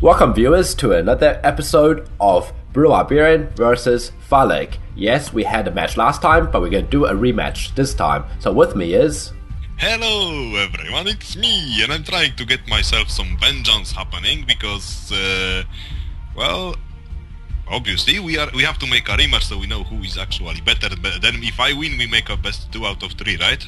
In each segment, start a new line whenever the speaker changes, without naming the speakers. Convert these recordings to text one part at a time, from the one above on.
Welcome viewers to another episode of Brutalbarbarian versus Faleg. Yes, we had a match last time, but we're going to do a rematch this time. So with me is...
Hello everyone, it's me, and I'm trying to get myself some vengeance happening because, well, obviously we have to make a rematch so we know who is actually better. But then if I win, we make a best 2 out of 3, right?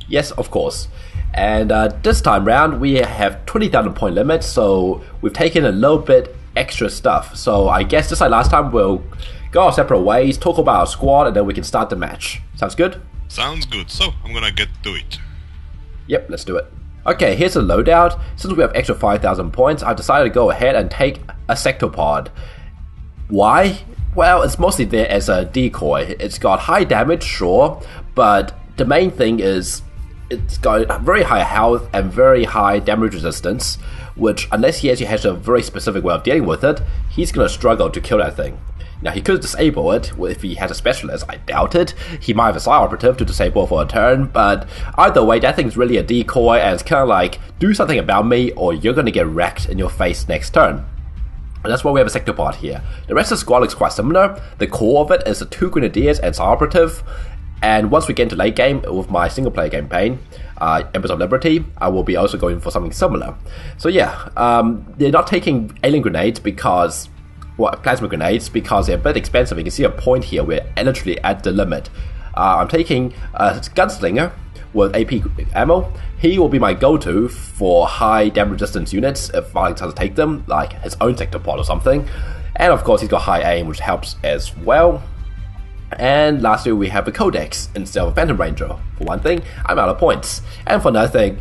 Yes, of course. And this time round we have 20,000 point limit, so we've taken a little bit extra stuff. So I guess just like last time, we'll go our separate ways, talk about our squad, and then we can start the match. Sounds good?
Sounds good, so I'm gonna get to it.
Yep, let's do it. Okay, here's the loadout. Since we have extra 5,000 points, I've decided to go ahead and take a sectopod. Why? Well, it's mostly there as a decoy. It's got high damage, sure, but the main thing is it's got very high health and very high damage resistance, which unless he actually has a very specific way of dealing with it, he's going to struggle to kill that thing. Now, he could disable it if he has a specialist. I doubt it. He might have a side operative to disable for a turn, but either way, that thing's really a decoy, and it's kind of like, do something about me or you're going to get wrecked in your face next turn. And that's why we have a sectopod here. The rest of the squad looks quite similar. The core of it is the 2 grenadiers and side operative. And once we get into late game with my single player campaign, Embers of Liberty, I will be also going for something similar. So yeah, they're not taking alien grenades because, well, plasma grenades, because they're a bit expensive. You can see a point here, we're literally at the limit. I'm taking a gunslinger with AP ammo. He will be my go-to for high damage resistance units if Faleg has to take them, like his own sectopod or something. And of course he's got high aim, which helps as well. And lastly, we have a Codex instead of a Phantom Ranger. For one thing, I'm out of points. And for another thing,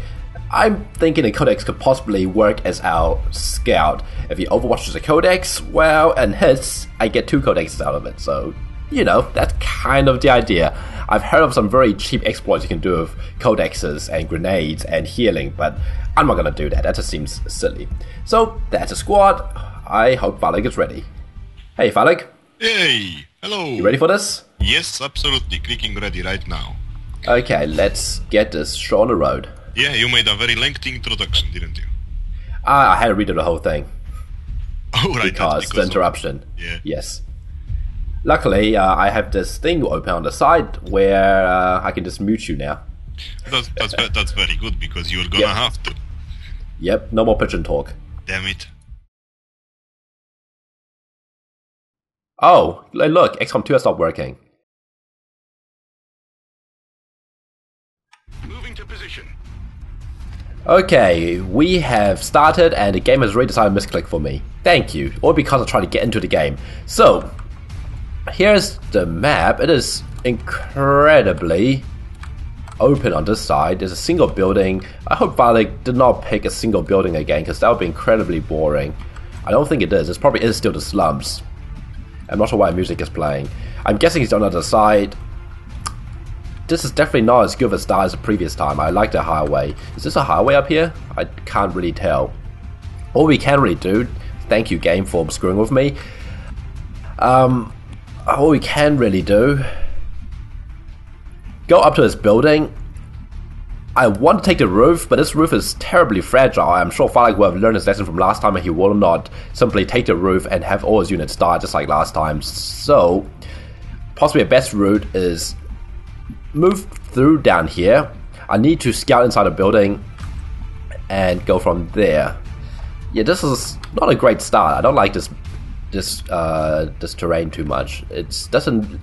I'm thinking a Codex could possibly work as our scout. If he overwatches a Codex, well, and hits, I get 2 Codexes out of it. So, you know, that's kind of the idea. I've heard of some very cheap exploits you can do with Codexes and grenades and healing, but I'm not going to do that. That just seems silly. So, that's a squad. I hope Faleg is ready. Hey, Faleg.
Hey! Hello!
You ready for this?
Yes, absolutely. Clicking ready right now.
Okay, let's get this show on the road.
Yeah, you made a very lengthy introduction, didn't you?
I had to redo the whole thing.
Oh, right.
Because the interruption.
Yeah.
Yes. Luckily, I have this thing open on the side where I can just mute you now.
That's very good, because you're gonna have to.
Yep, no more pigeon talk.
Damn it.
Oh, look, Xcom 2 has stopped working.
Moving to position.
Okay, we have started and the game has already decided to misclick for me. Thank you, all because I tried to get into the game. So, here's the map. It is incredibly open on this side. There's a single building. I hope Faleg did not pick a single building again, because that would be incredibly boring. I don't think it is. It probably is still the slums. I'm not sure why music is playing. I'm guessing he's on the other side. This is definitely not as good of a start as the previous time. I like the highway. Is this a highway up here? I can't really tell. All we can really do, thank you game for screwing with me. All we can really do, go up to this building. I want to take the roof, but this roof is terribly fragile. I'm sure Faleg will have learned his lesson from last time, and he will not simply take the roof and have all his units die just like last time. So, possibly a best route is move through down here. I need to scout inside a building and go from there. Yeah, this is not a great start. I don't like this terrain too much. It doesn't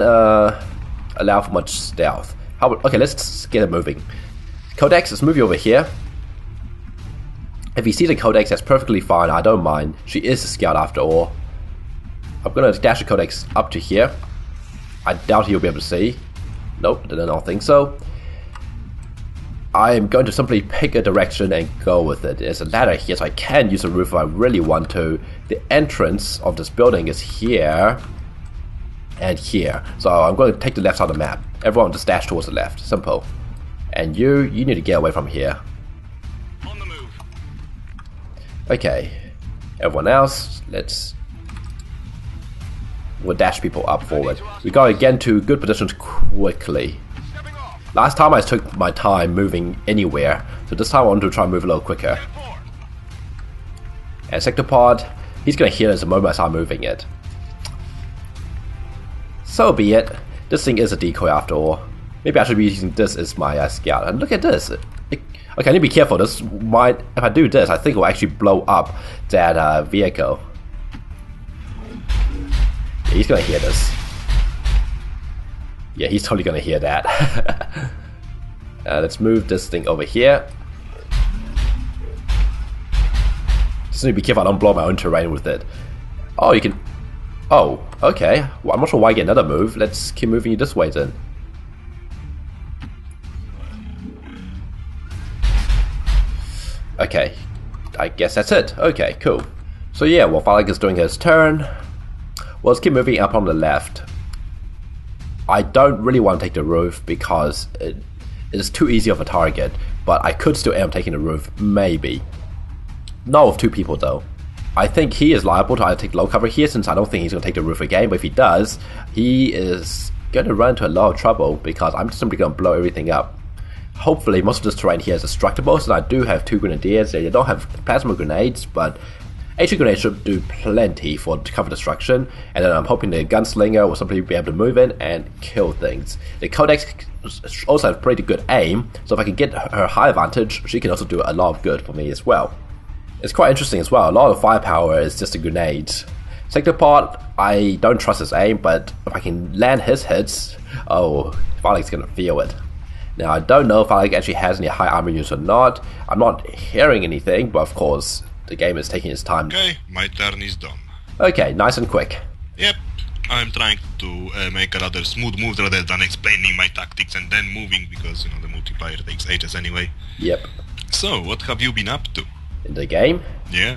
allow for much stealth. Okay, let's get it moving. Codex, let's move you over here. If you see the Codex, that's perfectly fine. I don't mind. She is a scout after all. I'm going to dash the Codex up to here. I doubt he'll be able to see. Nope, I don't think so. I'm going to simply pick a direction and go with it. There's a ladder here, so I can use the roof if I really want to. The entrance of this building is here and here. So I'm going to take the left side of the map. Everyone just dash towards the left. Simple. And you need to get away from here.
On the move.
Okay. Everyone else, we'll dash people up forward. We got to get into good positions quickly. Last time I took my time moving anywhere, so this time I want to try and move a little quicker. And Sectopod, he's going to hear us the moment I start moving it. So be it. This thing is a decoy after all. Maybe I should be using this as my scout. And look at this. Okay, I need to be careful. This might, if I do this, I think it will actually blow up that vehicle. Yeah, he's going to hear this. Yeah, he's totally going to hear that. Let's move this thing over here. Just need to be careful I don't blow my own terrain with it. Oh, you can... Oh, okay. Well, I'm not sure why I get another move. Let's keep moving you this way then. Okay. I guess that's it. Okay, cool. So yeah, while Faleg is doing his turn, well, let's keep moving up on the left. I don't really want to take the roof because it is too easy of a target, but I could still end up taking the roof, maybe. Not with two people though. I think he is liable to either take low cover here, since I don't think he's going to take the roof again, but if he does, he is going to run into a lot of trouble because I'm simply going to blow everything up. Hopefully most of this terrain here is destructible, since I do have 2 grenadiers. They don't have plasma grenades, but HE grenades should do plenty for cover destruction, and then I'm hoping the gunslinger will simply be able to move in and kill things. The Codex also has pretty good aim, so if I can get her high advantage, she can also do a lot of good for me as well. It's quite interesting as well. A lot of firepower is just a grenade. Sectopod, I don't trust his aim, but if I can land his hits, oh, Faleg's gonna feel it. Now, I don't know if Faleg actually has any high armor units or not. I'm not hearing anything, but of course, the game is taking its time.
Okay, my turn is done.
Okay, nice and quick.
Yep, I'm trying to make a rather smooth move rather than explaining my tactics and then moving, because, you know, the multiplayer takes ages anyway.
Yep.
So, what have you been up to?
In the game?
Yeah,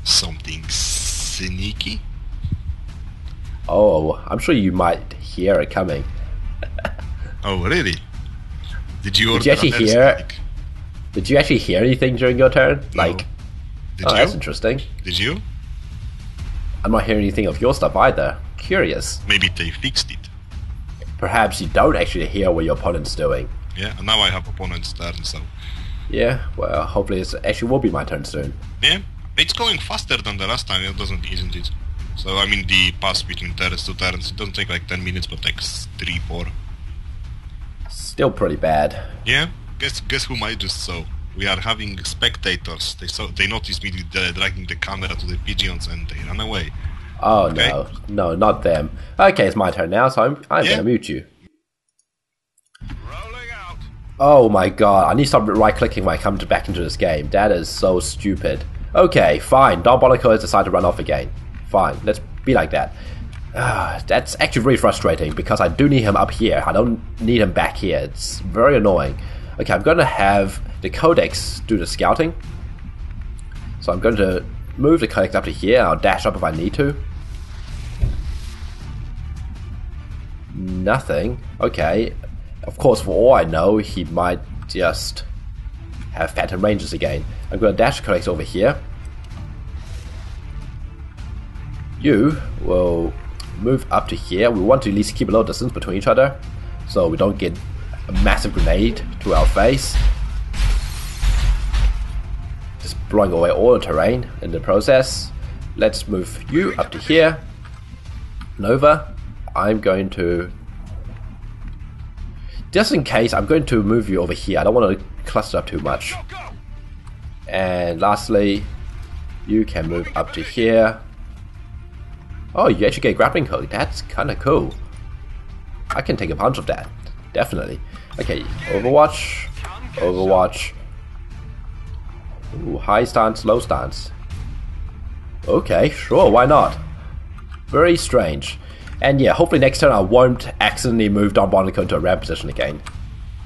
something sneaky?
Oh, I'm sure you might hear it coming.
Oh, really? Did you
actually hear? Did you actually hear anything during your turn?
No.
Like,
Did
oh,
you?
That's interesting.
Did you?
I'm not hearing anything of your stuff either. Curious.
Maybe they fixed it.
Perhaps you don't actually hear what your opponent's doing.
Yeah, and now I have opponent's turn, so...
Yeah, well, hopefully it actually will be my turn soon.
Yeah, it's going faster than the last time, isn't it? So, I mean, the pass between turns to turns, it doesn't take like 10 minutes, but takes 3, 4.
Still pretty bad.
Yeah, guess who might just saw? We are having spectators. They noticed me dragging the camera to the pigeons and they ran away.
Oh,
okay?
No, not them. Okay, it's my turn now, so I'm gonna mute you. Oh my god, I need to stop right-clicking when I come back into this game. That is so stupid. Okay, fine. Diabolico has decided to run off again. Fine, let's be like that. That's actually really frustrating because I do need him up here. I don't need him back here. It's very annoying. Okay, I'm going to have the Codex do the scouting. So I'm going to move the Codex up to here. I'll dash up if I need to. Nothing. Okay. Of course, for all I know, he might just have Phantom Rangers again. I'm going to dash the Codex over here. You will move up to here. We want to at least keep a little distance between each other, so we don't get a massive grenade to our face. Just blowing away all the terrain in the process. Let's move you up to here. Nova, I'm going to... Just in case, I'm going to move you over here. I don't want to cluster up too much. And lastly, you can move up to here. Oh, you actually get a grappling hook. That's kind of cool. I can take a punch of that. Definitely. Okay, Overwatch. Overwatch. Ooh, high stance, low stance. Okay, sure, why not? Very strange. And yeah, hopefully next turn I won't accidentally move Don Bonico into a ramp position again.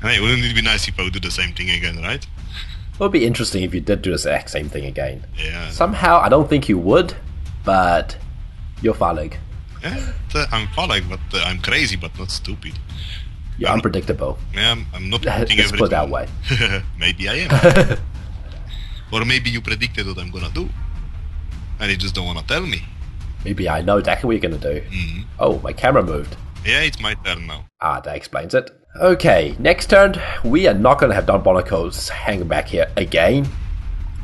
Hey, wouldn't it be nice if I would do the same thing again, right?
It would be interesting if you did do the exact same thing again.
Yeah.
Somehow, I don't think you would, but you're Faleg.
Yeah, I'm Faleg, but I'm crazy, but not stupid.
You're unpredictable.
Yeah, I'm not predicting
Let's
everything.
put it that way.
Maybe I am. Or maybe you predicted what I'm gonna do, and you just don't wanna tell me.
Maybe I know exactly what you're gonna do. Oh, my camera moved.
Yeah, it's my turn now.
Ah, that explains it. Okay, next turn, we are not gonna have Don Bonicos hanging back here again.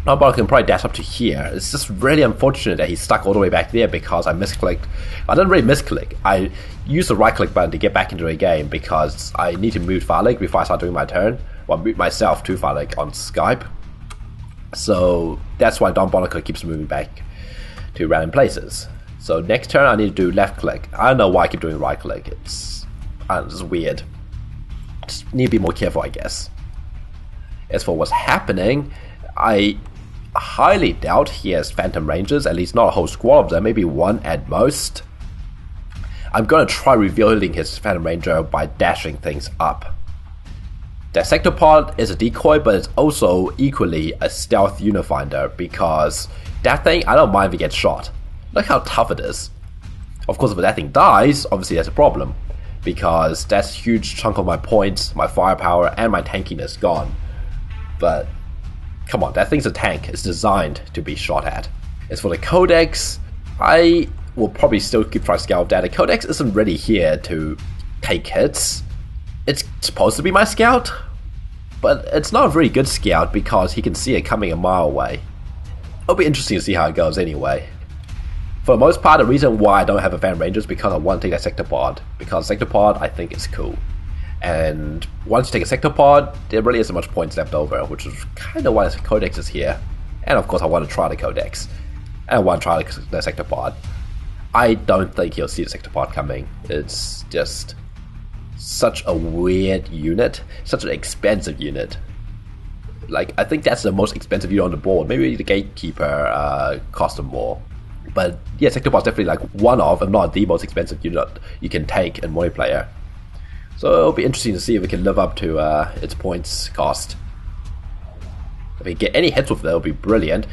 Nobody can probably dash up to here. It's just really unfortunate that he's stuck all the way back there because I misclicked. I didn't really misclick. I used the right click button to get back into the game because I need to mute Faleg before I start doing my turn. Well, mute myself to Faleg on Skype. So that's why Don Bonico keeps moving back to random places. So next turn I need to do left click. I don't know why I keep doing right click. It's just weird. Just need to be more careful, I guess. As for what's happening, I highly doubt he has Phantom Rangers, at least not a whole squad of them, maybe one at most. I'm going to try revealing his Phantom Ranger by dashing things up. The Sectopod is a decoy, but it's also equally a stealth unifinder because that thing, I don't mind if it gets shot. Look how tough it is. Of course, if that thing dies, obviously that's a problem because that's a huge chunk of my points, my firepower, and my tankiness gone. But come on, that thing's a tank. It's designed to be shot at. As for the Codex, I will probably still keep trying to scout that. The Codex isn't really here to take hits. It's supposed to be my scout, but it's not a very good scout because he can see it coming a mile away. It'll be interesting to see how it goes anyway. For the most part, the reason why I don't have a Phantom Ranger is because I want to take that Sectopod, because Sectopod I think is cool. And once you take a Sectopod, there really isn't much points left over, which is kind of why the Codex is here. And of course I want to try the Codex. And I want to try the Sectopod. I don't think you'll see the Sectopod coming. It's just such a weird unit, such an expensive unit. Like, I think that's the most expensive unit on the board. Maybe the Gatekeeper cost them more. But yeah, Sectopod's definitely like one of, if not the most expensive unit you can take in multiplayer. So it'll be interesting to see if it can live up to its points cost. If we get any hits with it, it'll be brilliant.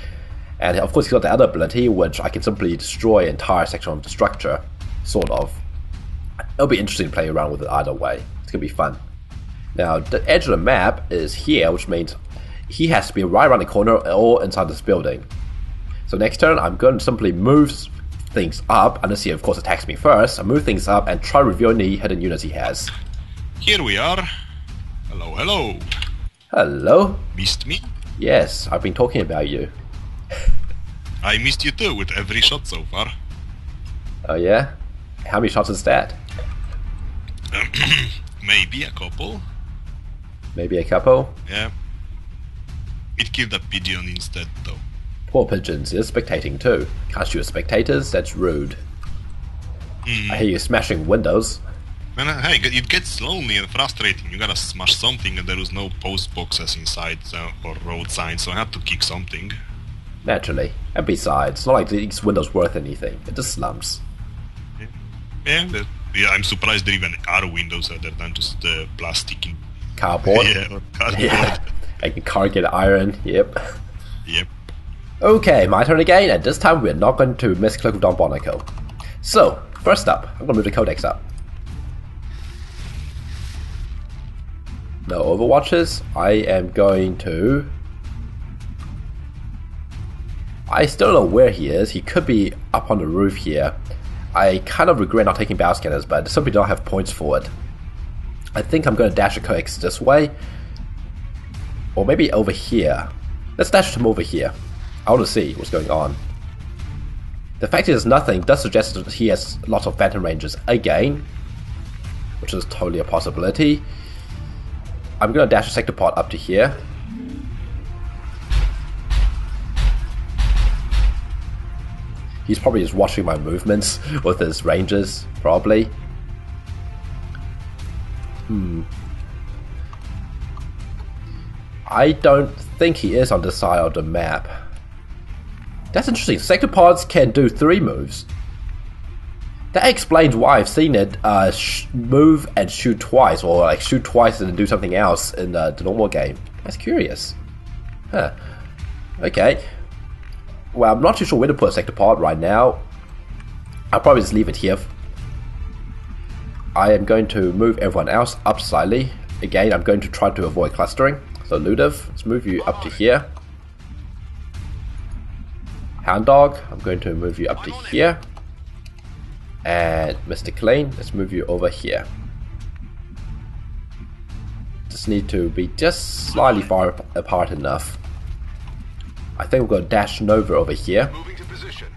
And of course, he's got the other ability, which I can simply destroy an entire section of the structure, sort of. It'll be interesting to play around with it either way. It's gonna be fun. Now, the edge of the map is here, which means he has to be right around the corner or inside this building. So next turn, I'm going to simply move things up, unless he of course attacks me first. I move things up and try to reveal any hidden units he has.
Here we are. Hello, hello.
Hello?
Missed me?
Yes, I've been talking about you.
I missed you too with every shot so far.
Oh yeah? How many shots is that?
Maybe a couple.
Maybe a couple?
Yeah. It killed a pigeon instead though.
Poor pigeons, you're spectating too. Can't shoot spectators? That's rude. I hear you smashing windows.
Man, hey, it gets lonely and frustrating. You gotta smash something and there was no post boxes inside or road signs, so I had to kick something.
Naturally. And besides, it's not like these windows worth anything. It just slumps.
Yeah, I'm surprised there even are windows other than just plastic and
cardboard.
Yeah, or cardboard.
Yeah. And corrugated iron. Yep.
Yep.
Okay, my turn again, and this time we're not going to misclick with Don Bonico. So, first up, I'm going to move the Codex up. No Overwatches. I am going to... I still don't know where he is. He could be up on the roof here. I kind of regret not taking battle scanners, but I simply don't have points for it. I think I'm going to dash the Codex this way. Or maybe over here. Let's dash him over here. I want to see what's going on. The fact he has nothing does suggest that he has lots of Phantom Rangers again, which is totally a possibility. I'm going to dash a Sectopod up to here. He's probably just watching my movements with his Rangers, probably. I don't think he is on this side of the map. That's interesting. Sectopods can do 3 moves. That explains why I've seen it move and shoot twice, or like shoot twice and then do something else in the normal game. That's curious. Huh. Okay. Well, I'm not too sure where to put a Sectopod right now. I'll probably just leave it here. I am going to move everyone else up slightly. Again, I'm going to try to avoid clustering. So Ludiv, let's move you up to here. Hound Dog, I'm going to move you up to here. And Mr. Clean, let's move you over here. Just need to be just slightly far apart enough. I think we're gonna dash Nova over here.
Moving to position.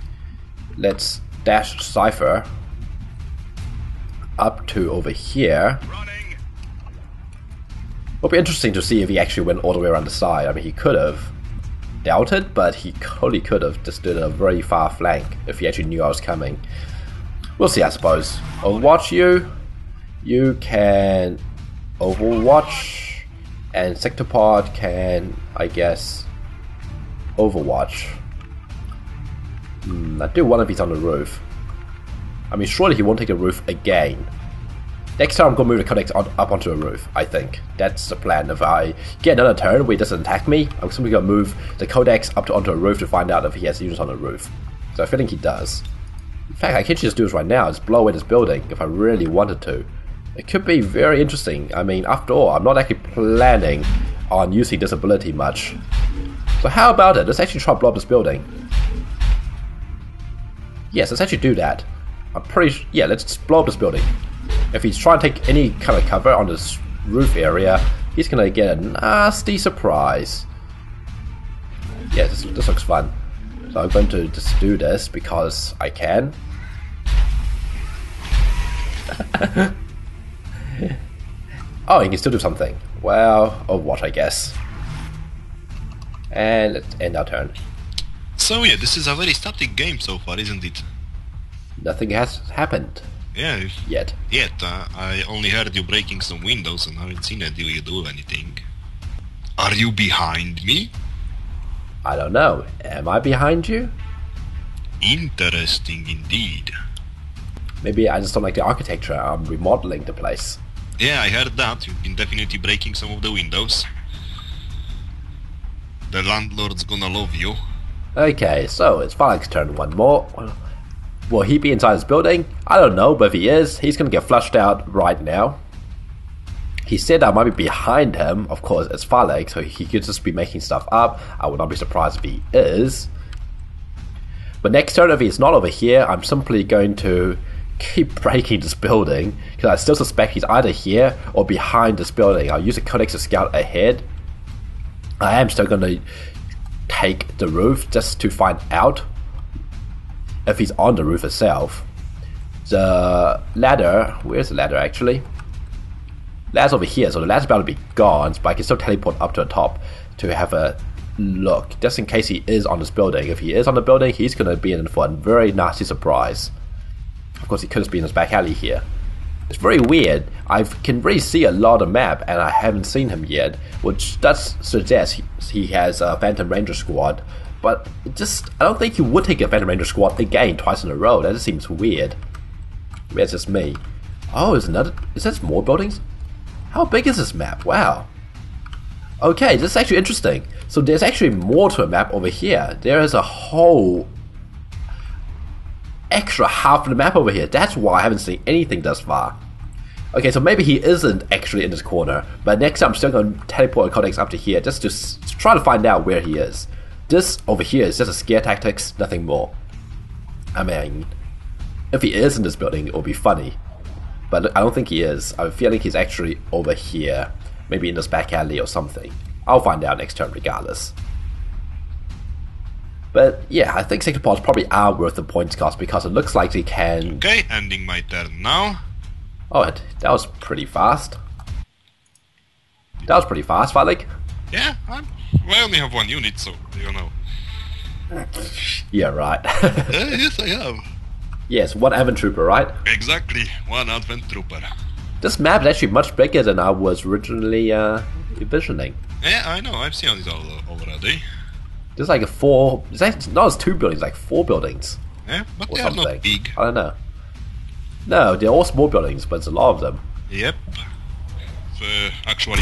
Let's dash Cypher up to over here.
Running.
It'll be interesting to see if he actually went all the way around the side. I mean, he could have. Doubt it, but he totally could have just did a very far flank if he actually knew I was coming. We'll see, I suppose. Overwatch you. You can Overwatch. And Sectopod can, I guess, Overwatch. I do wonder if he's on the roof. I mean, surely he won't take the roof again. Next time I'm going to move the Codex up onto the roof, I think. That's the plan. If I get another turn where he doesn't attack me, I'm simply going to move the Codex up onto a roof to find out if he has units on the roof. So I think he does. In fact, I can just do this right now, just blow away this building if I really wanted to. It could be very interesting. I mean, after all, I'm not actually planning on using this ability much. So how about it? Let's actually try to blow up this building. Yes, let's actually do that. I'm pretty sure, yeah, let's just blow up this building. If he's trying to take any kind of cover on this roof area, he's going to get a nasty surprise. Yeah, this looks fun. So I'm going to just do this because I can. Oh, he can still do something. Well, Overwatch, I guess. And let's end our turn.
So yeah, this is a very static game so far, isn't it?
Nothing has happened.
Yeah,
Yet.
I only heard you breaking some windows and haven't seen you do anything. Are you behind me?
I don't know. Am I behind you?
Interesting indeed.
Maybe I just don't like the architecture. I'm remodeling the place.
Yeah, I heard that. You've been definitely breaking some of the windows. The landlord's gonna love you.
Okay, so it's Faleg's turn one more. Will he be inside this building? I don't know, but if he is, he's gonna get flushed out right now. He said I might be behind him. Of course, it's Faleg, so he could just be making stuff up. I would not be surprised if he is. But next turn, if he's not over here, I'm simply going to keep breaking this building, because I still suspect he's either here or behind this building. I'll use the Codex to scout ahead. I am still going to take the roof just to find out if he's on the roof itself. The ladder, where's the ladder actually? Ladder's over here, so the ladder's about to be gone, but I can still teleport up to the top to have a look, just in case he is on this building. If he is on the building, he's going to be in for a very nasty surprise. Of course, he could just be in this back alley here. It's very weird. I can really see a lot of map, and I haven't seen him yet, which does suggest he has a Phantom Ranger squad. But I don't think he would take a Phantom Ranger squad again twice in a row. That just seems weird. Maybe it's just me. Oh, is that more buildings? How big is this map? Wow. Okay, this is actually interesting. So there's actually more to a map over here. There is a whole extra half of the map over here. That's why I haven't seen anything thus far. Okay, so maybe he isn't actually in this corner, but next time I'm still going to teleport a Codex up to here just to try to find out where he is. This over here is just a scare tactics, nothing more. I mean, if he is in this building, it will be funny. But I don't think he is. I'm feeling he's actually over here. Maybe in this back alley or something. I'll find out next turn regardless. But yeah, I think Sectopods probably are worth the points cost because it looks like they can...
Okay, ending my turn now.
Oh, that was pretty fast. That was pretty fast, Faleg.
Yeah, I only have one unit, so you know.
Yeah, right.
Yes, I have.
Yes, one Advent Trooper, right?
Exactly, one Advent Trooper.
This map is actually much bigger than I was originally envisioning.
Yeah, I know, I've seen it all already.
There's like it's 2 buildings, like 4 buildings.
Yeah, but
Or
they
something.
are not big.
I don't know. No, they're all small buildings, but there's a lot of them.
Yep. Actually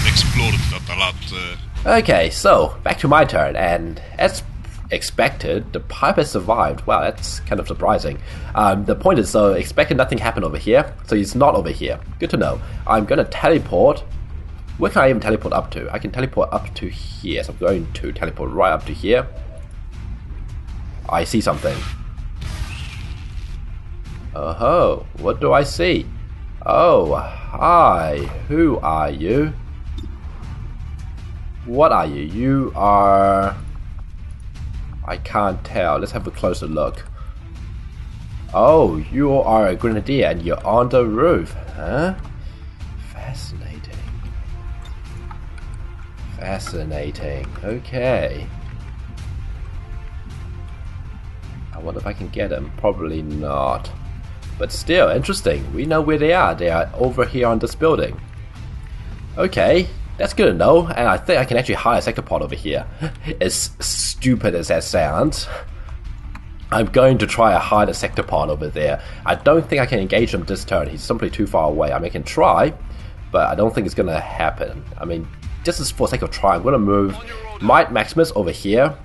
explored that a lot.
Okay, so back to my turn, and as expected, the pipe has survived. Wow, that's kind of surprising. The point is, so expected nothing happened over here, so he's not over here. Good to know. I'm going to teleport. Where can I even teleport up to? I can teleport up to here, so I'm going to teleport right up to here. I see something. Oh, what do I see? Oh, hi. Who are you? What are you? You are I can't tell. Let's have a closer look. Oh, you are a grenadier and you're on the roof, huh? Fascinating. Fascinating. Okay. I wonder if I can get him. Probably not. But still, interesting. We know where they are. They are over here on this building. Okay, that's good to know. And I think I can actually hire a sector pod over here. As stupid as that sounds, I'm going to try to hide a sector pod over there. I don't think I can engage him this turn. He's simply too far away. I mean, I can try, but I don't think it's going to happen. I mean, just as for the sake of trying, I'm going to move Might Maximus over here.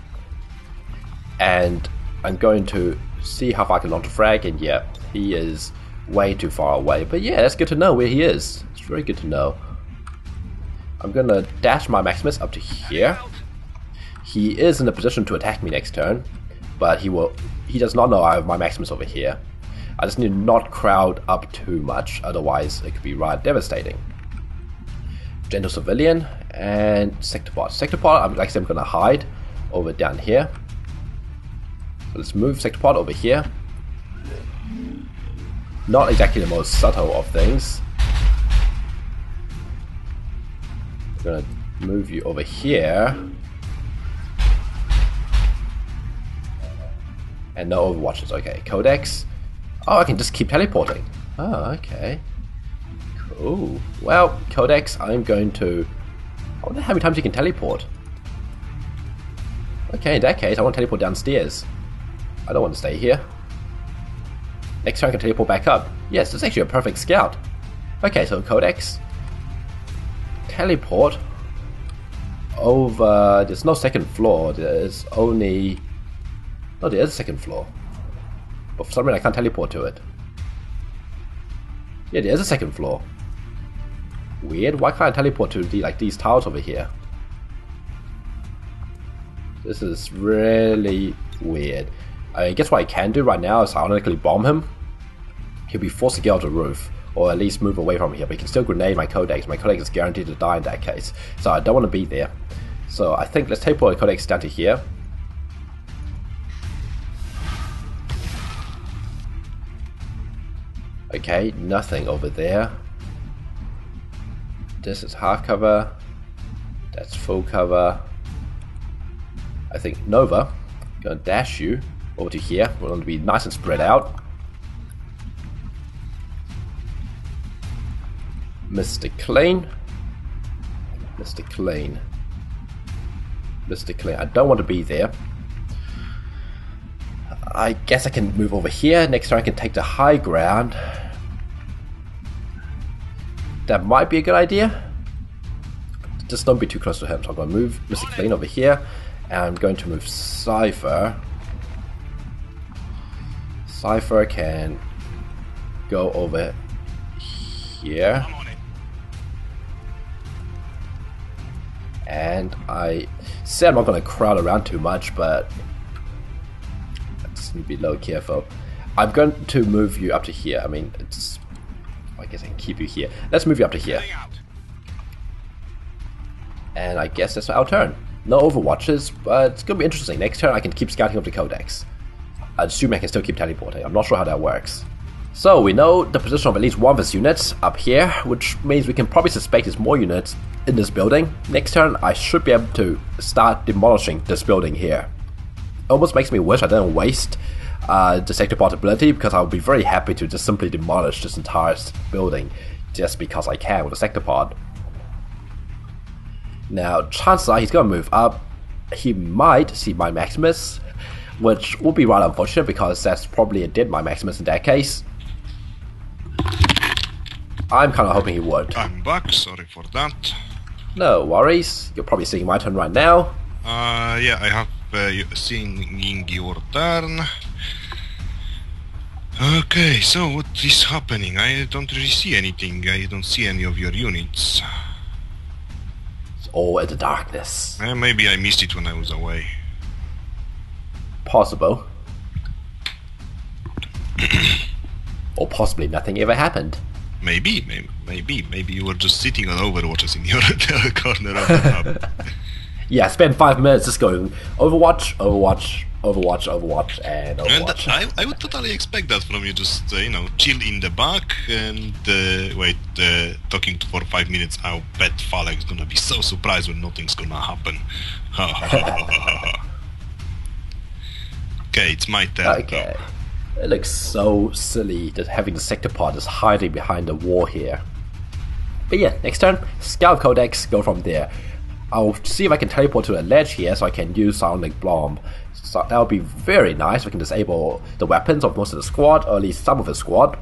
And I'm going to see how far I can launch a frag. And yeah, he is way too far away. But yeah, that's good to know where he is. It's very good to know. I'm going to dash my Maximus up to here. He is in a position to attack me next turn. But he does not know I have my Maximus over here. I just need to not crowd up too much, otherwise it could be right devastating. Gentle Civilian and Sector Pod. Sector Pod, like I said, I'm going to hide over down here. So let's move Sector Pod over here. Not exactly the most subtle of things. I'm going to move you over here. And no overwatches. Okay, Codex. Oh, I can just keep teleporting. Oh, okay. Cool. Well, Codex, I'm going to... I wonder how many times you can teleport. Okay, in that case, I want to teleport downstairs. I don't want to stay here. Next turn I can teleport back up. Yes, this is actually a perfect scout. Okay, so Codex. Teleport over... There's no second floor. There's only... Oh, there is a second floor. But for some reason I can't teleport to it. Yeah, there is a second floor. Weird. Why can't I teleport to these towers over here? This is really weird. I guess what I can do right now is ironically bomb him. He'll be forced to get off the roof. Or at least move away from here. But he can still grenade my Codex. My Codex is guaranteed to die in that case. So I don't want to be there. So I think let's teleport the Codex down to here. Okay, nothing over there. This is half cover. That's full cover. I think Nova. I'm gonna dash you over to here. We're going to be nice and spread out. Mr. Clean. Mr. Clean. Mr. Clean. I don't want to be there. I guess I can move over here. Next turn I can take the high ground. That might be a good idea. Just don't be too close to him. So I'm going to move Mr. Clean over here. And I'm going to move Cypher. Cypher can go over here. And I said I'm not going to crowd around too much, but need to be low careful. I'm going to move you up to here. I mean, I guess I can keep you here. Let's move you up to here. And I guess that's our turn. No overwatches, but it's going to be interesting. Next turn I can keep scouting up the Codex. I assume I can still keep teleporting. I'm not sure how that works. So we know the position of at least one of his units up here, which means we can probably suspect there's more units in this building. Next turn I should be able to start demolishing this building here. Almost makes me wish I didn't waste the sector pod ability, because I would be very happy to just simply demolish this entire building just because I can with a sector pod. Now, chances are he's going to move up. He might see my Maximus, which will be rather unfortunate because that's probably a dead my Maximus in that case. I'm kind of hoping he would.
I'm back, sorry for that.
No worries, you're probably seeing my turn right now.
Yeah, I have seeing your turn. Okay, so what is happening? I don't really see anything. I don't see any of your units.
It's all in the darkness.
Maybe I missed it when I was away.
Possible. Or possibly nothing ever happened.
Maybe you were just sitting on Overwatches in your corner of the hub.
Yeah, I spent 5 minutes just going Overwatch, Overwatch, Overwatch, Overwatch, and
And
Overwatch.
I would totally expect that from you. Just you know, chill in the back and wait, talking for 5 minutes. I bet Faleg's gonna be so surprised when nothing's gonna happen. Okay, it's my turn.
Okay. It looks so silly that having the sector pod is hiding behind the wall here. But yeah, next turn, Scout Codex, go from there. I'll see if I can teleport to a ledge here so I can use Sonic Bomb. So that would be very nice if I can disable the weapons of most of the squad, or at least some of the squad.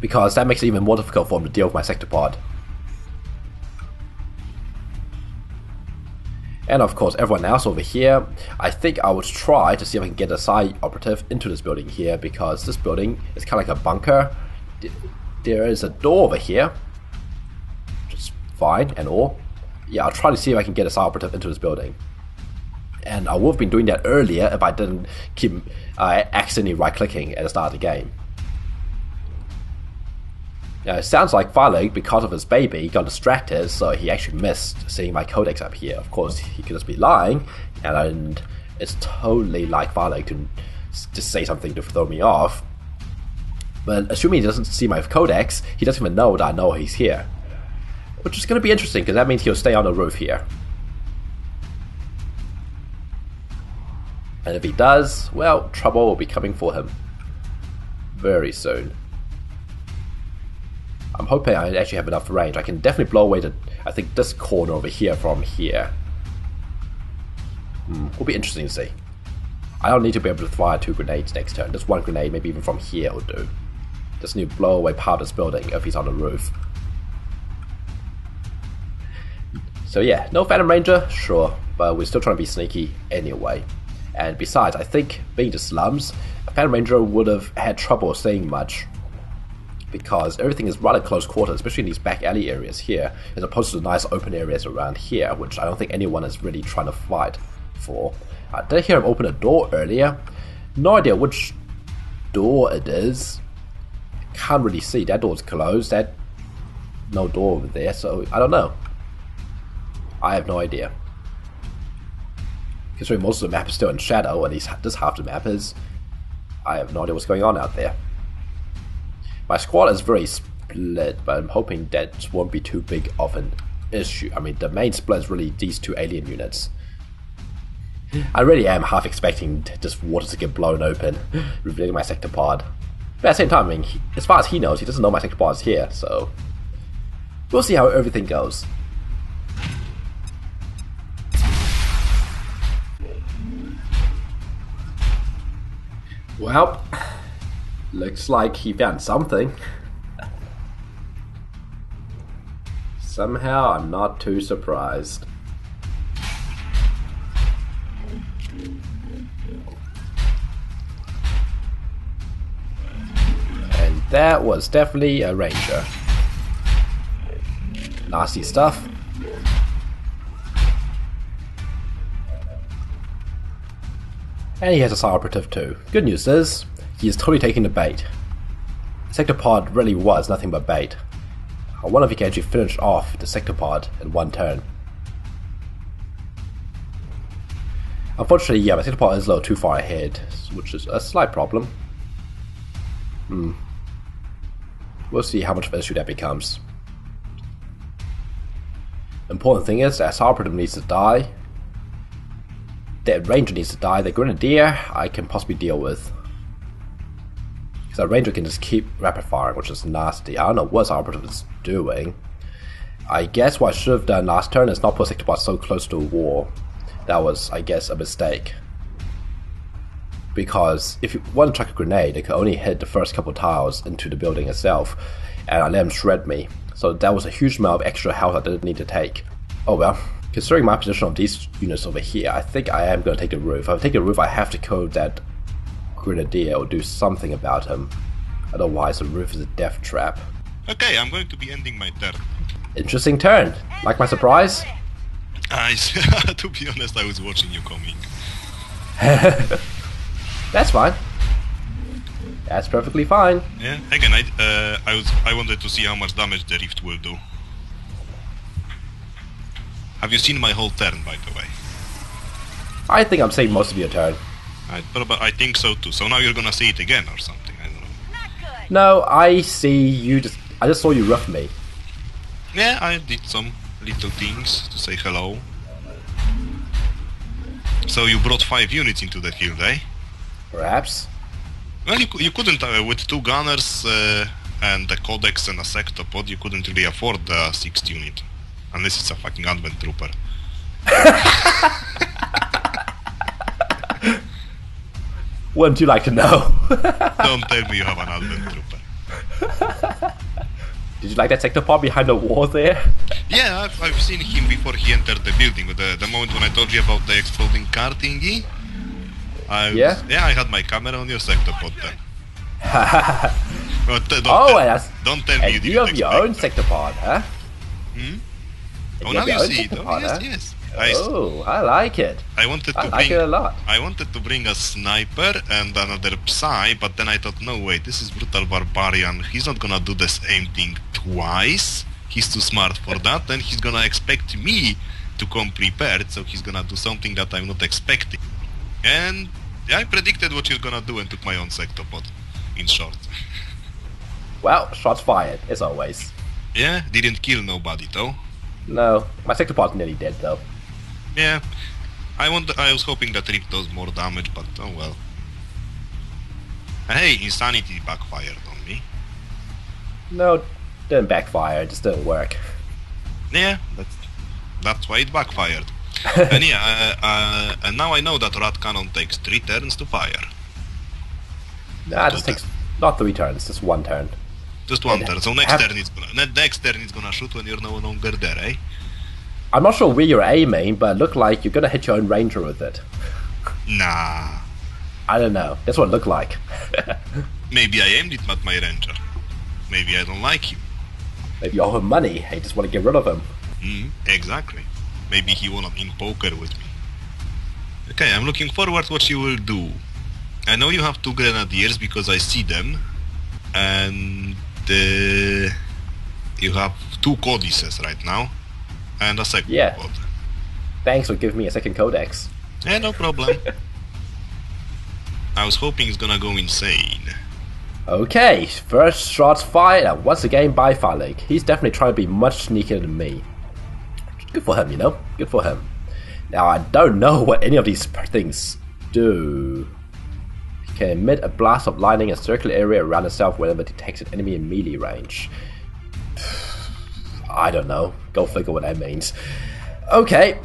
Because that makes it even more difficult for him to deal with my sector pod. And of course everyone else over here, I think I would try to see if I can get a side operative into this building here, because this building is kind of like a bunker. There is a door over here, which is fine and all. Yeah, I'll try to see if I can get a side operative into this building. And I would have been doing that earlier if I didn't keep accidentally right-clicking at the start of the game. Now, it sounds like Faleg, because of his baby, got distracted, so he actually missed seeing my codex up here. Of course, he could just be lying, and it's totally like Faleg to just say something to throw me off. But assuming he doesn't see my codex, he doesn't even know that I know he's here. Which is going to be interesting, because that means he'll stay on the roof here. And if he does, well, trouble will be coming for him very soon. I'm hoping I actually have enough range. I can definitely blow away I think this corner over here from here. Will be interesting to see. I don't need to be able to fire 2 grenades next turn. Just 1 grenade, maybe even from here will do. Just need to blow away part of this building if he's on the roof. So yeah, no Phantom Ranger, sure, but we're still trying to be sneaky anyway. And besides, I think being the slums, a Phantom Ranger would have had trouble saying much, because everything is rather close quarters, especially in these back alley areas here, as opposed to the nice open areas around here, which I don't think anyone is really trying to fight for. Did I hear him open a door earlier? No idea which door it is. Can't really see. That door's closed. No door over there, so I don't know. I have no idea. Considering most of the map is still in shadow, at least this half the map is, I have no idea what's going on out there. My squad is very split, but I'm hoping that won't be too big of an issue. I mean, the main split is really these 2 alien units. I really am half expecting this water to get blown open, revealing my sector pod. But at the same time, I mean, as far as he knows, he doesn't know my sector pod is here, so we'll see how everything goes. Well, looks like he found something. Somehow, I'm not too surprised. And that was definitely a ranger. Nasty stuff. And he has a side operative too. Good news is, he is totally taking the bait. Sector pod really was nothing but bait. I wonder if he can actually finish off the sector pod in 1 turn. Unfortunately, yeah, my sector pod is a little too far ahead, which is a slight problem. We'll see how much of an issue that becomes. Important thing is that side operative needs to die. That ranger needs to die. The grenadier I can possibly deal with. Because that ranger can just keep rapid firing, which is nasty. I don't know what our operative is doing. I guess what I should have done last turn is not put sector pod so close to a wall. That was, I guess, a mistake. Because if you want to chuck a grenade, it could only hit the first couple tiles into the building itself, and I let him shred me. So that was a huge amount of extra health I didn't need to take. Oh well. Considering my position of these units over here, I think I am going to take the roof. If I take the roof, I have to kill that grenadier or do something about him. Otherwise, the roof is a death trap.
Okay, I'm going to be ending my turn.
Interesting turn. Like my surprise?
To be honest, I was watching you coming.
That's fine. That's perfectly fine.
Yeah. Again, I wanted to see how much damage the rift will do. Have you seen my whole turn, by the way?
I think I'm saving most of your turn.
I think so too. So now you're gonna see it again or something. I don't know.
No, I see you just... I just saw you rough me.
Yeah, I did some little things to say hello. So you brought 5 units into the field, eh?
Perhaps.
Well, you couldn't, with 2 gunners and a codex and a sectopod, you couldn't really afford the 6th unit. Unless it's a fucking advent trooper.
Wouldn't you like to know?
Don't tell me you have an advent trooper.
Did you like that sector pod behind the wall there?
Yeah, I've seen him before he entered the building. The moment when I told you about the exploding car thingy.
Yeah,
I had my camera on your sectopod then. But, don't tell me
you have your own sector pod, huh?
Hmm? Oh, now you see it. Oh, yes, yes.
I like it.
I
like it a lot.
I wanted to bring a sniper and another Psy, but then I thought, no, wait, this is Brutalbarbarian. He's not gonna do the same thing twice. He's too smart for that. Then he's gonna expect me to come prepared, so he's gonna do something that I'm not expecting. And I predicted what he's gonna do and took my own sectopod, in short.
Well, shots fired, as always.
Yeah, didn't kill nobody though.
No, my sectopod's nearly dead though.
Yeah, I was hoping that Rip does more damage, but oh well. And hey, Insanity backfired on me.
No, didn't backfire, it just didn't work.
Yeah, that's why it backfired. And yeah, and now I know that Rat Cannon takes 3 turns to fire.
Nah, it just takes not 3 turns, just 1 turn.
Just 1 turn. So next turn it's gonna shoot when you're no longer there, eh?
I'm not sure where you're aiming, but it looked like you're gonna hit your own ranger with it.
Nah.
I don't know. That's what it looked like.
Maybe I aimed it at my ranger. Maybe I don't like him.
Maybe you owe him money. I just want to get rid of him.
Exactly. Maybe he wanna in poker with me. Okay, I'm looking forward to what you will do. I know you have 2 grenadiers because I see them. And you have 2 codices right now. And a second pod.
Thanks for giving me a second codex.
Yeah, no problem. I was hoping it's gonna go insane.
Okay, first shots fired once again by Faleg. He's definitely trying to be much sneakier than me. Good for him, you know? Good for him. Now, I don't know what any of these things do. He can emit a blast of lightning in a circular area around itself whenever it detects an enemy in melee range. I don't know. Go figure what that means. Okay.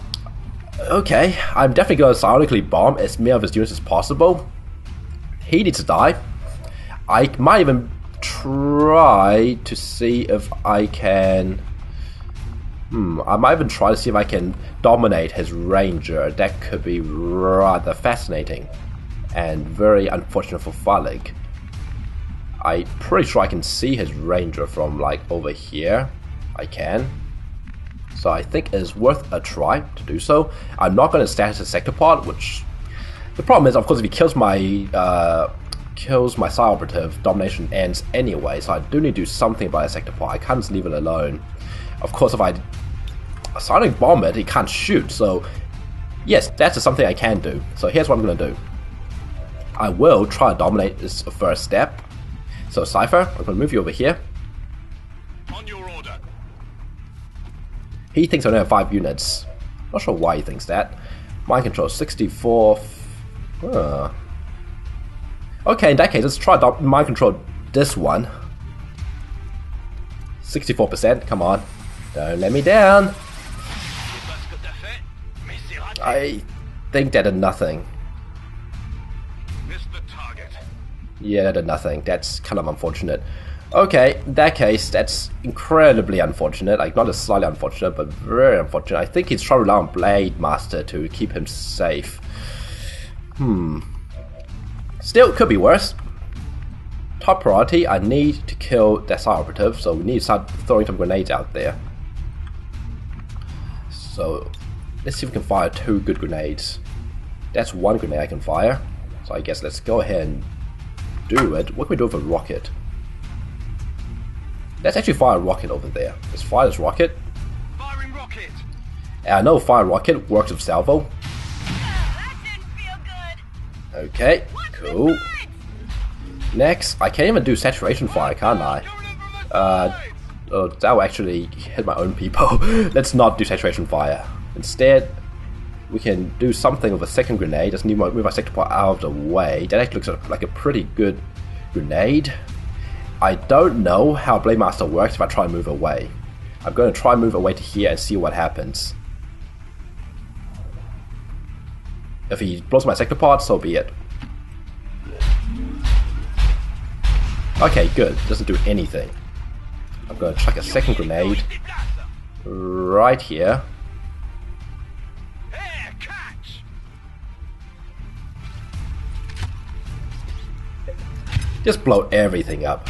I'm definitely going to psionically bomb as many of his units as possible. He needs to die. I might even try to see if I can... I might even try to see if I can dominate his ranger. That could be rather fascinating. And very unfortunate for Faleg. I'm pretty sure I can see his ranger from like over here. I can. So I think it is worth a try to do so. I'm not going to status a sector pod, which... The problem is, of course, if he kills my Psi operative, domination ends anyway, so I do need to do something about a sector pod. I can't just leave it alone. Of course, if I sonic bomb it, he can't shoot, so... Yes, that's just something I can do. So here's what I'm going to do. I will try to dominate this first step. So Cypher, I'm going to move you over here.
On your order.
He thinks I only have 5 units. Not sure why he thinks that. Mind control 64. Okay, in that case, let's try to mind control this one. 64%. Come on, don't let me down. I think that did nothing. Yeah, that did nothing. That's kind of unfortunate. Okay, in that case, that's incredibly unfortunate. Like, not just slightly unfortunate, but very unfortunate. I think he's trying to rely on Blade Master to keep him safe. Still, could be worse. Top priority, I need to kill that Psi operative, so we need to start throwing some grenades out there. So, let's see if we can fire 2 good grenades. That's 1 grenade I can fire. So I guess let's go ahead and do it. What can we do with a rocket? Let's actually fire a rocket over there. Let's fire this rocket.
Firing rocket.
And I know fire rocket works with salvo. Okay, cool. Next, I can't even do saturation fire, can't I? Oh, that will actually hit my own people. Let's not do saturation fire. Instead, we can do something with a second grenade. Just need to move our sector pod out of the way. That actually looks like a pretty good grenade. I don't know how Blade Master works if I try and move away. I'm going to try and move away to here and see what happens. If he blows my sector pod, so be it. Okay, good. Doesn't do anything. I'm going to chuck a second grenade right here. Just blow everything up.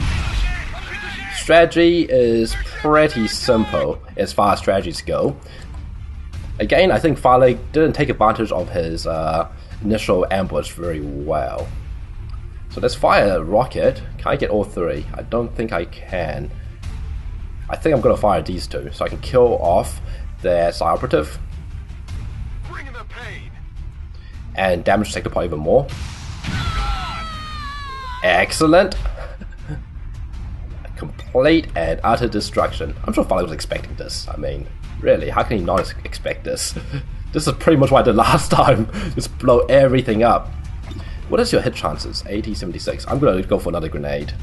Strategy is pretty simple as far as strategies go. Again, I think Faleg didn't take advantage of his initial ambush very well. So let's fire a rocket. Can I get all three? I don't think I can. I think I'm going to fire these two so I can kill off their Psi Operative. And damage the sector pod even more. Excellent. Complete and utter destruction. I'm sure Faleg was expecting this. I mean, really, how can he not expect this? This is pretty much what I did last time. Just blow everything up. What is your hit chances? 80, 76. I'm going to go for another grenade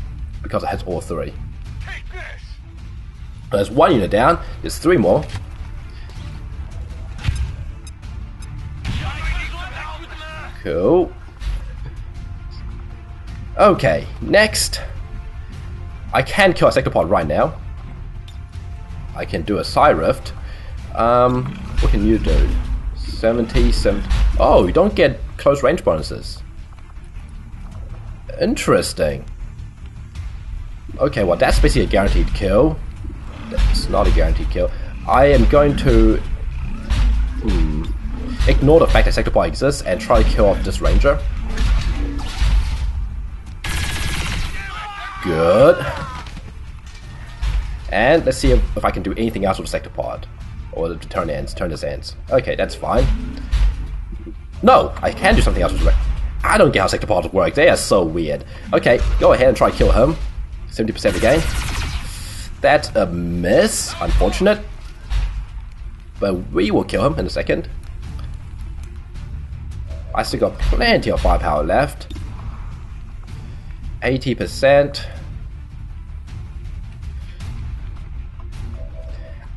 because it hits all three. There's one unit down. There's three more. Cool. Okay, next. I can kill a sector pod right now. I can do a Psi Rift. What can you do? 70, 70. Oh, you don't get close range bonuses. Interesting. Okay, well that's basically a guaranteed kill. That's not a guaranteed kill. I am going to ignore the fact that sector pod exists and try to kill off this ranger. Good. And let's see if I can do anything else with the sector pod. Or the turn this ends. Okay, that's fine. No, I can do something else with it. I don't get how sector pods work. They are so weird. Okay, go ahead and try to kill him. 70% again. That's a miss. Unfortunate. But we will kill him in a second. I still got plenty of firepower left. 80%.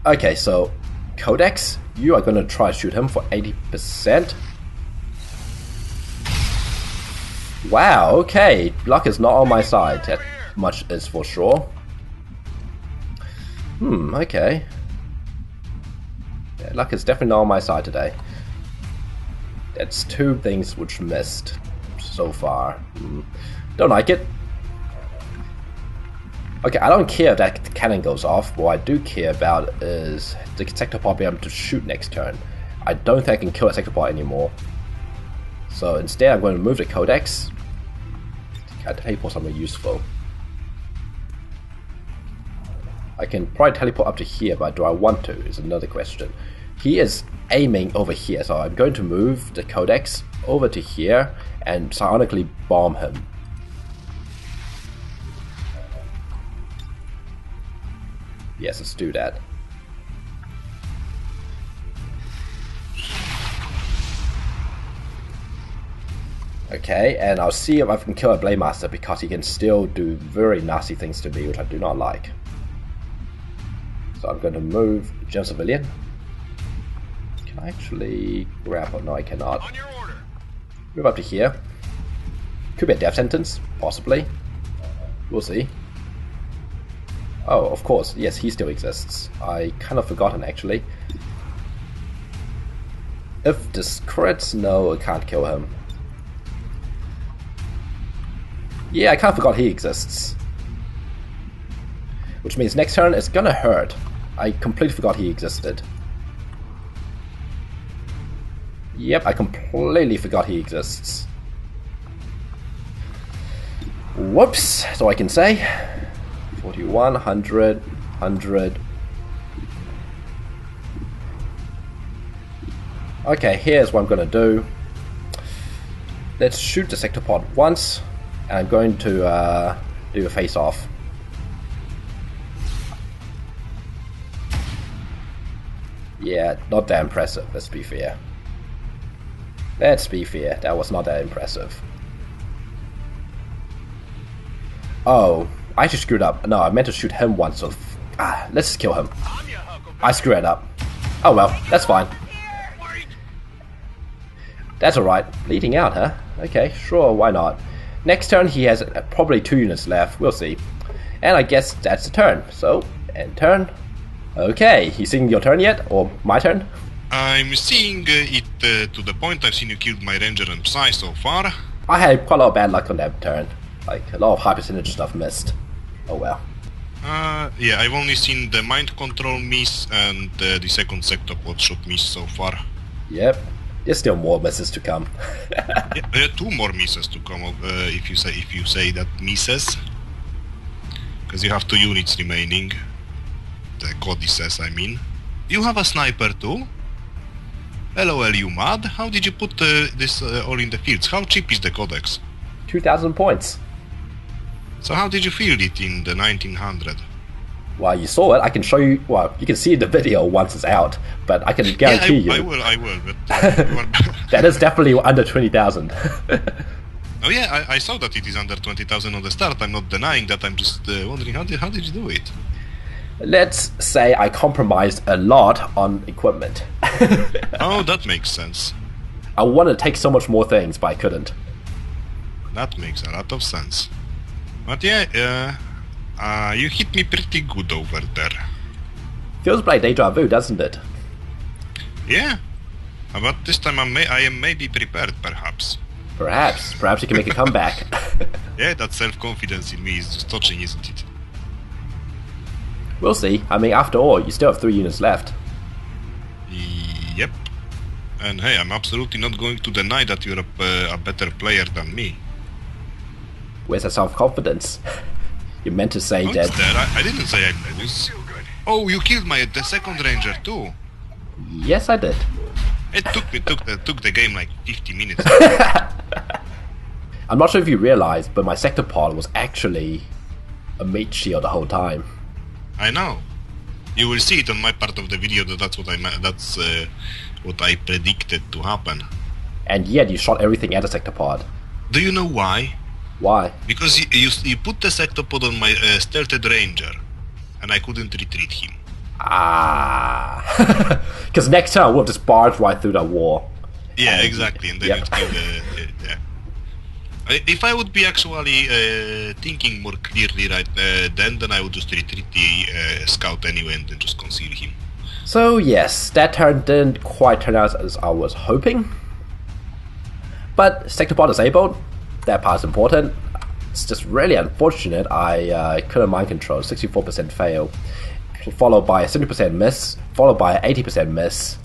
Okay, so Codex, you are going to try to shoot him for 80%. Wow, okay. Luck is not on my side. That much is for sure. Okay. Yeah, luck is definitely not on my side today. That's two things which missed so far. Don't like it. Okay, I don't care if that cannon goes off. What I do care about is the sector pod being able to shoot next turn. I don't think I can kill that sector pod anymore. So instead I'm going to move the Codex. I teleport somewhere useful. I can probably teleport up to here, but do I want to is another question. He is aiming over here, so I'm going to move the Codex over to here and psionically bomb him. Yes, let's do that. Okay, and I'll see if I can kill a Blade Master because he can still do very nasty things to me, which I do not like. So I'm going to move Gem Civilian. Can I actually grab him? No, I cannot. On your order. Move up to here. Could be a death sentence, possibly. We'll see. Oh, of course, yes, he still exists. I kind of forgotten, actually. If this crits, no, I can't kill him. Yeah, I kind of forgot he exists. Which means next turn it's gonna hurt. I completely forgot he existed. Yep, I completely forgot he exists. Whoops, so I can say. 41, 100, 100. Okay, here's what I'm gonna do. let's shoot the sector pod once, and I'm going to do a face-off. Yeah, not that impressive, let's be fair. Let's be fair, that was not that impressive. Oh, I just screwed up. No, I meant to shoot him once, so... let's just kill him. I screwed it up. Oh well, that's fine. That's alright. Bleeding out, huh? Okay, sure, why not? Next turn he has probably 2 units left, we'll see. And I guess that's the turn. So, end turn. Okay, you seeing your turn yet? Or my turn?
I'm seeing it to the point. I've seen you killed my ranger and psi so far.
I had quite a lot of bad luck on that turn. Like, a lot of high percentage stuff missed. Oh well.
Yeah, I've only seen the mind control miss and the second sector pod shot miss so far.
Yep. There's still more misses to come.
Yeah, 2 more misses to come. If you say that misses, because you have 2 units remaining. The codices, I mean. You have a sniper too? LOL, you mad? How did you put this all in the fields? How cheap is the codex?
2,000 points.
So how did you field it in the 1900?
Well, you saw it. I can show you. Well, you can see the video once it's out, but I can guarantee you.
I will. But
that is definitely under 20,000.
Oh yeah, I saw that it is under 20,000 on the start. I'm not denying that. I'm just wondering how did you do it?
Let's say I compromised a lot on equipment.
Oh, that makes sense.
I wanted to take so much more things, but I couldn't.
That makes a lot of sense. But yeah, you hit me pretty good over there.
Feels like deja vu, doesn't it?
Yeah, but this time I am maybe prepared, perhaps.
Perhaps you can make a comeback.
Yeah, that self-confidence in me is just touching, isn't it?
We'll see. I mean, after all, you still have 3 units left.
Yep. And hey, I'm absolutely not going to deny that you're a better player than me.
Where's the self-confidence? You meant to say
Oh,
that...
it's there. I didn't say I played this. Oh, you killed the second ranger too.
Yes, I did.
It took the game like 50 minutes.
I'm not sure if you realized, but my sector pod was actually a mage shield the whole time.
I know. You will see it on my part of the video that's what what I predicted to happen.
And yet you shot everything at the sector pod.
Do you know why?
Why?
Because you put the sector pod on my stealthed ranger, and I couldn't retreat him.
Because next time I would have just barged right through that wall.
Yeah, and, exactly, and then
yep.
you'd kill yeah. If I would be actually thinking more clearly right then I would just retreat the scout anyway and then just conceal him.
So yes, that turn didn't quite turn out as I was hoping. But sector pod disabled. That part's important. It's just really unfortunate I couldn't mind control. 64% fail. Followed by a 70% miss. Followed by an 80% miss.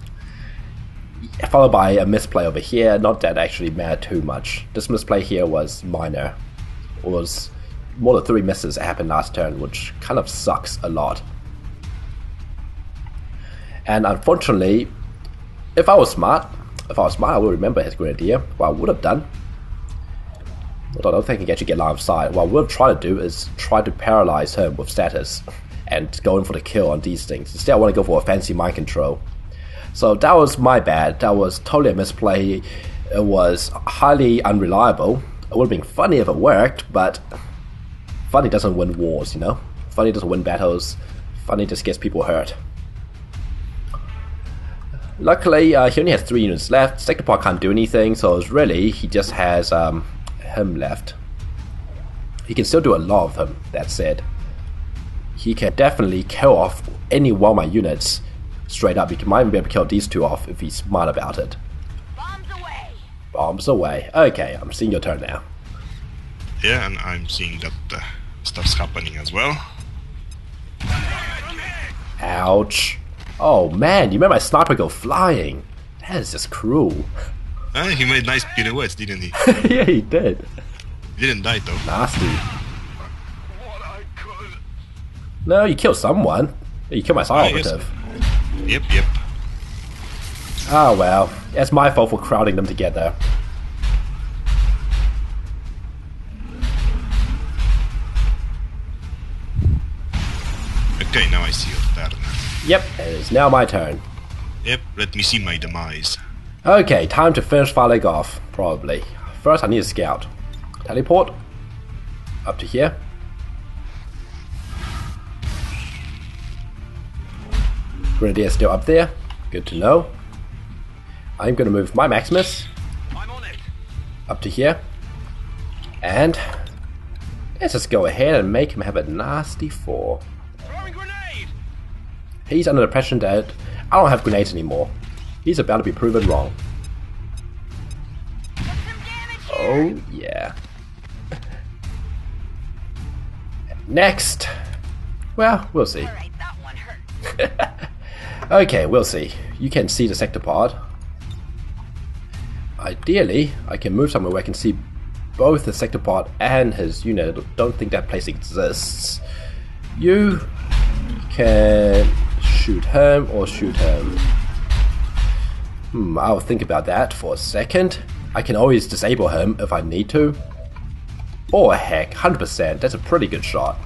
Followed by a misplay over here. Not that actually mattered too much. This misplay here was minor. It was more than 3 misses that happened last turn, which kind of sucks a lot. And unfortunately, if I was smart, I would remember his grenadier. What I would have done, although I don't think he can actually get line of sight, what I would try to do is try to paralyze him with status and go in for the kill on these things. Instead, I want to go for a fancy mind control. So that was my bad. That was totally a misplay. It was highly unreliable. It would have been funny if it worked, but funny doesn't win wars, you know? Funny doesn't win battles. Funny just gets people hurt. Luckily, he only has 3 units left. Sector pod can't do anything, so it's really, he just has him left. He can still do a lot of him, that said. He can definitely kill off any one of my units straight up. He might even be able to kill these 2 off if he's smart about it.
Bombs away!
Bombs away. Okay, I'm seeing your turn now.
Yeah, and I'm seeing that stuff's happening as well.
Ouch. Oh man, you made my sniper go flying. That is just cruel.
He made nice pirouettes, didn't he?
Yeah, he did.
He didn't die though.
Nasty. No, you killed someone. You killed my side operative.
Yep.
Oh well, it's my fault for crowding them together. Yep, and it's now my turn.
Yep, let me see my demise.
Okay, time to finish Faleg off, probably. First, I need a scout. Teleport. Up to here. Grenadier still up there. Good to know. I'm going to move my Maximus up to here. And let's just go ahead and make him have a nasty fall. He's under the pressure that I don't have grenades anymore. He's about to be proven wrong. Oh yeah. Next. Well, we'll see. Okay, we'll see. You can see the sector pod. Ideally, I can move somewhere where I can see both the sector pod and his unit. I don't think that place exists. You can shoot him or shoot him. I'll think about that for a second. I can always disable him if I need to. Or heck, 100%. That's a pretty good shot.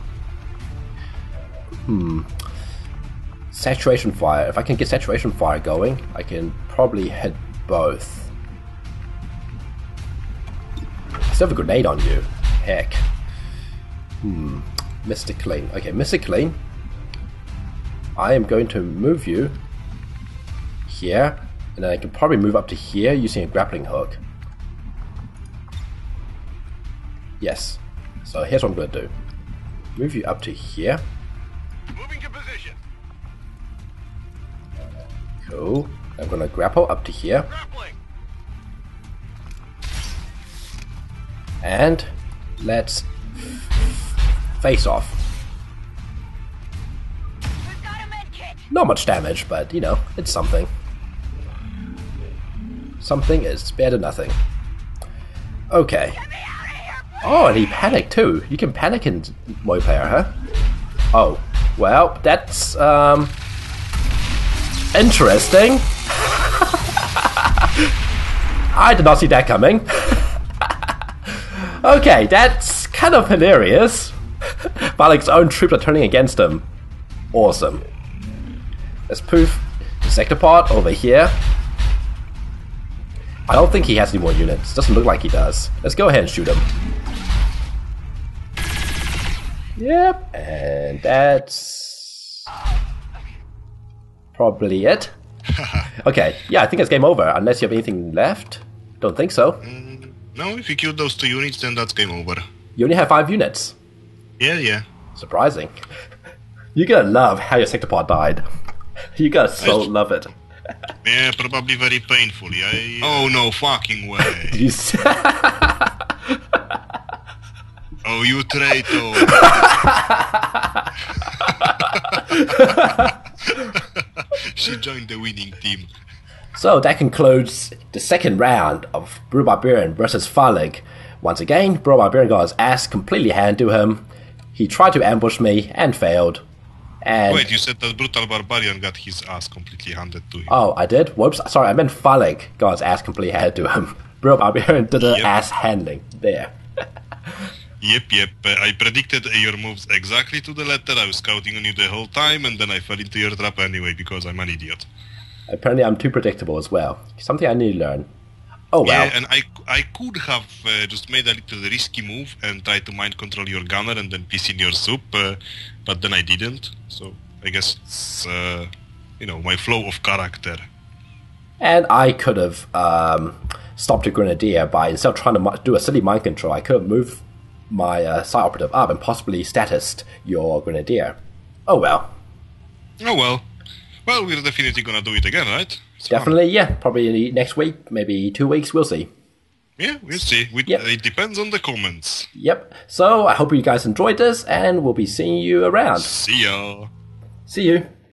Saturation fire. If I can get saturation fire going, I can probably hit both. I still have a grenade on you. Heck. Mr. Clean. Okay, Mr. Clean. I am going to move you here, and then I can probably move up to here using a grappling hook. Yes. So here's what I'm going to do. Move you up to here.
Moving to position.
Cool. I'm going to grapple up to here.
Grappling.
And let's face off. Not much damage, but you know, it's something. Something is better than nothing. Okay. Oh, and he panicked too. You can panic in multiplayer, huh? Oh, well, that's interesting. I did not see that coming. Okay, that's kind of hilarious. Faleg's own troops are turning against him. Awesome. Let's poof the sector pod over here. I don't think he has any more units. Doesn't look like he does. Let's go ahead and shoot him. Yep, and that's probably it. Okay, yeah, I think it's game over, unless you have anything left. Don't think so.
No, if you kill those 2 units, then that's game over.
You only have 5 units.
Yeah.
Surprising. You're gonna love how your sector pod died. You gotta so love it.
Yeah, probably very painfully. Oh no fucking way.
Did you see?
Oh, you traitor. She joined the winning team.
So that concludes the second round of Brutalbarbarian versus Faleg. Once again, Brutalbarbarian got his ass completely handed to him. He tried to ambush me and failed. And
wait, you said that Brutalbarbarian got his ass completely handed to him.
Oh, I did? Whoops, sorry, I meant Faleg got his ass completely handed to him. Brutalbarbarian did the ass handling. There.
Yep. I predicted your moves exactly to the letter. I was scouting on you the whole time, and then I fell into your trap anyway because I'm an idiot.
Apparently I'm too predictable as well. Something I need to learn. Oh well.
Yeah, and I could have just made a little risky move and tried to mind control your gunner and then piss in your soup, but then I didn't. So I guess it's, my flow of character.
And I could have stopped a grenadier by, instead of trying to do a silly mind control, I could have moved my site operative up and possibly statist your grenadier. Oh well.
Well, we're definitely gonna do it again, right? It's
definitely, fun. Yeah. Probably next week, maybe 2 weeks, we'll see.
Yeah, we'll see. It depends on the comments.
Yep. So, I hope you guys enjoyed this, and we'll be seeing you around.
See ya.
See you.